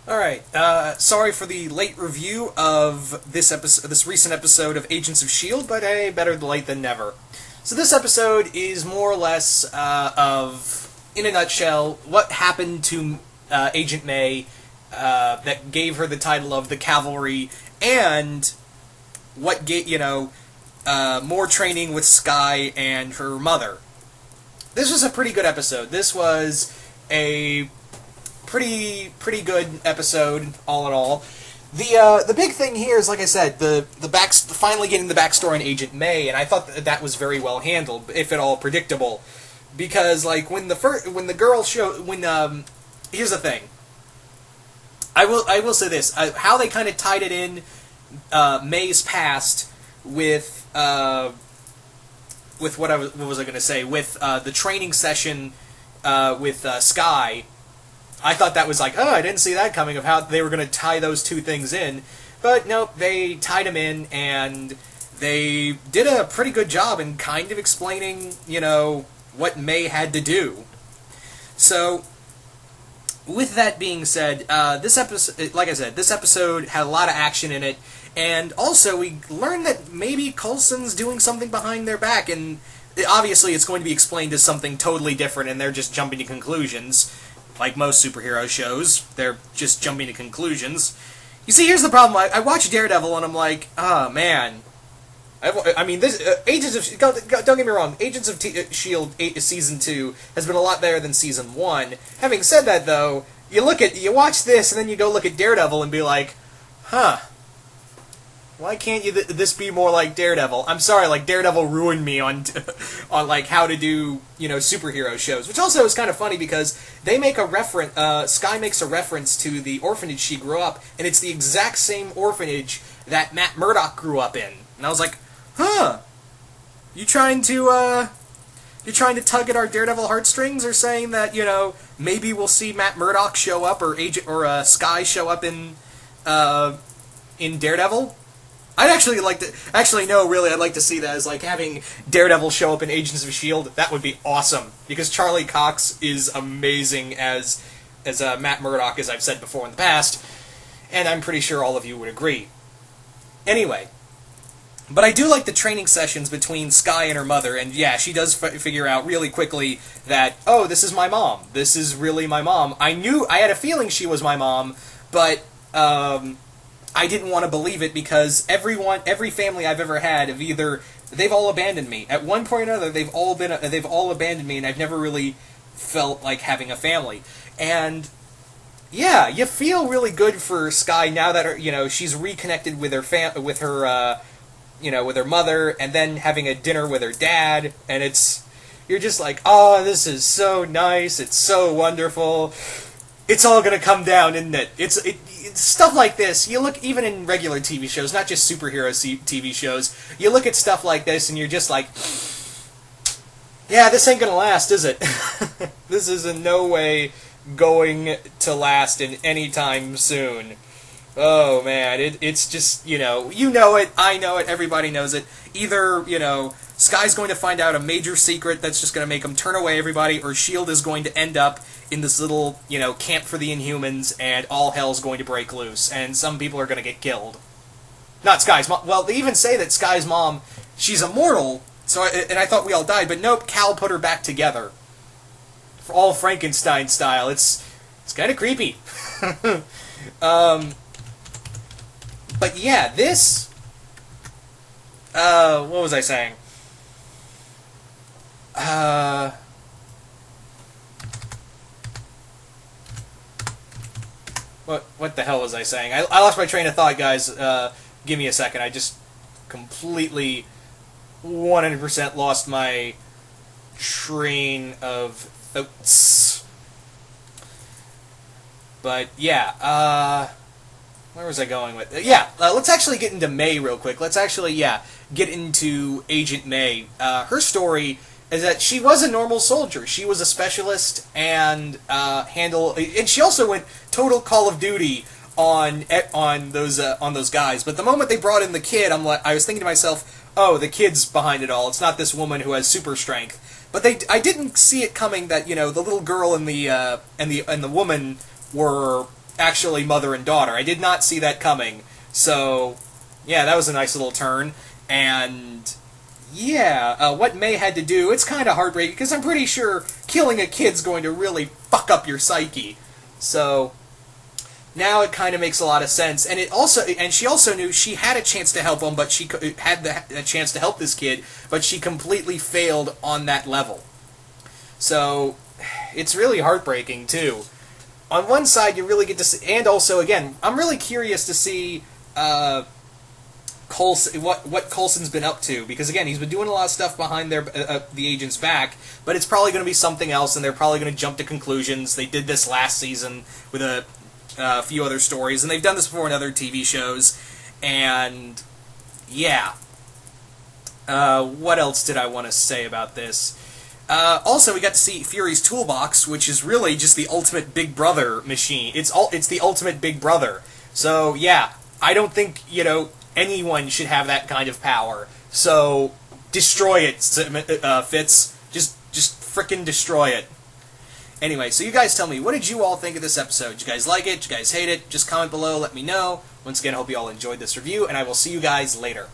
Alright, sorry for the late review of this recent episode of Agents of S.H.I.E.L.D., but hey, better late than never. So this episode is more or less in a nutshell, what happened to Agent May that gave her the title of the Cavalry, and what more training with S.H.I.E.L.D. and her mother. This was a pretty good episode. This was a pretty good episode, all in all. The big thing here is, like I said, finally getting the backstory on Agent May, and I thought that was very well handled, if at all predictable, because like here's the thing. I will say this: how they kind of tied it in May's past with what was I going to say, with the training session with Skye. I thought that was like, oh, I didn't see that coming, of how they were going to tie those two things in. But nope, they tied them in, and they did a pretty good job in kind of explaining, what May had to do. So, with that being said, this episode, like I said, this episode had a lot of action in it, and also we learned that maybe Coulson's doing something behind their back, and obviously it's going to be explained as something totally different, and they're just jumping to conclusions. Like most superhero shows, they're just jumping to conclusions. You see, here's the problem. I watch Daredevil, and I'm like, oh, man. I mean, this Agents of... Don't get me wrong, Agents of S.H.I.E.L.D. Season 2 has been a lot better than Season 1. Having said that, though, you watch this, and then you go look at Daredevil and be like, huh. Why can't this be more like Daredevil? I'm sorry, like, Daredevil ruined me on like, how to do, superhero shows. Which also is kind of funny, because they make a reference, Skye makes a reference to the orphanage she grew up, and it's the exact same orphanage that Matt Murdock grew up in. And I was like, huh, you trying to tug at our Daredevil heartstrings, or saying that, maybe we'll see Matt Murdock show up, or Skye show up in Daredevil? I'd actually like to... Actually, no, really, I'd like to see that as, like, having Daredevil show up in Agents of S.H.I.E.L.D. That would be awesome. Because Charlie Cox is amazing as Matt Murdock, as I've said before in the past. And I'm pretty sure all of you would agree. Anyway. But I do like the training sessions between Skye and her mother. And yeah, she does figure out really quickly that, oh, this is my mom. This is really my mom. I had a feeling she was my mom, but... I didn't want to believe it, because every family I've ever had they've all abandoned me. At one point or another, they've all abandoned me, and I've never really felt like having a family. And yeah, you feel really good for Skye now that she's reconnected with her with her mother, and then having a dinner with her dad, and you're just like, oh, this is so nice. It's so wonderful. It's all gonna come down, isn't it? It's stuff like this. You look, even in regular TV shows, not just superhero TV shows, you look at stuff like this and you're just like, yeah, this ain't gonna last, is it? This is in no way going to last in any time soon. Oh, man, it's just, you know it, I know it, everybody knows it. Either, Skye's going to find out a major secret that's just going to make him turn away everybody, or S.H.I.E.L.D. is going to end up in this little, camp for the Inhumans, and all hell's going to break loose, and some people are going to get killed. Not Skye's mom. Well, they even say that Skye's mom, she's immortal, and I thought we all died, but nope, Cal put her back together. For all Frankenstein style. It's kind of creepy. But yeah, this... what was I saying? What the hell was I saying? I lost my train of thought, guys. Give me a second. I just completely 100% lost my train of thoughts. But yeah, where was I going with it? Yeah, let's actually get into May real quick. Let's actually, get into Agent May. Her story is that she was a normal soldier. She was a specialist and and she also went total Call of Duty on those guys. But the moment they brought in the kid, I was thinking to myself, oh, the kid's behind it all. It's not this woman who has super strength. But I didn't see it coming that the little girl and the woman were actually mother and daughter. I did not see that coming. So, yeah, that was a nice little turn. And, yeah, what May had to do, it's kind of heartbreaking, because I'm pretty sure killing a kid's going to really fuck up your psyche. So, now it kind of makes a lot of sense. And she also knew she had a chance to help him, but she had the chance to help this kid, but she completely failed on that level. So, it's really heartbreaking, too. On one side, you really get to see, and also, again, I'm really curious to see what Coulson's been up to, because again, he's been doing a lot of stuff behind the agent's back, but it's probably going to be something else, and they're probably going to jump to conclusions. They did this last season with a few other stories, and they've done this before in other TV shows, and yeah. What else did I want to say about this? Also, we got to see Fury's toolbox, which is really just the ultimate Big Brother machine. It's the ultimate Big Brother. So, yeah, I don't think, anyone should have that kind of power. So, destroy it, Fitz. Just frickin' destroy it. Anyway, so you guys tell me, what did you all think of this episode? Did you guys like it? Did you guys hate it? Just comment below, let me know. Once again, I hope you all enjoyed this review, and I will see you guys later.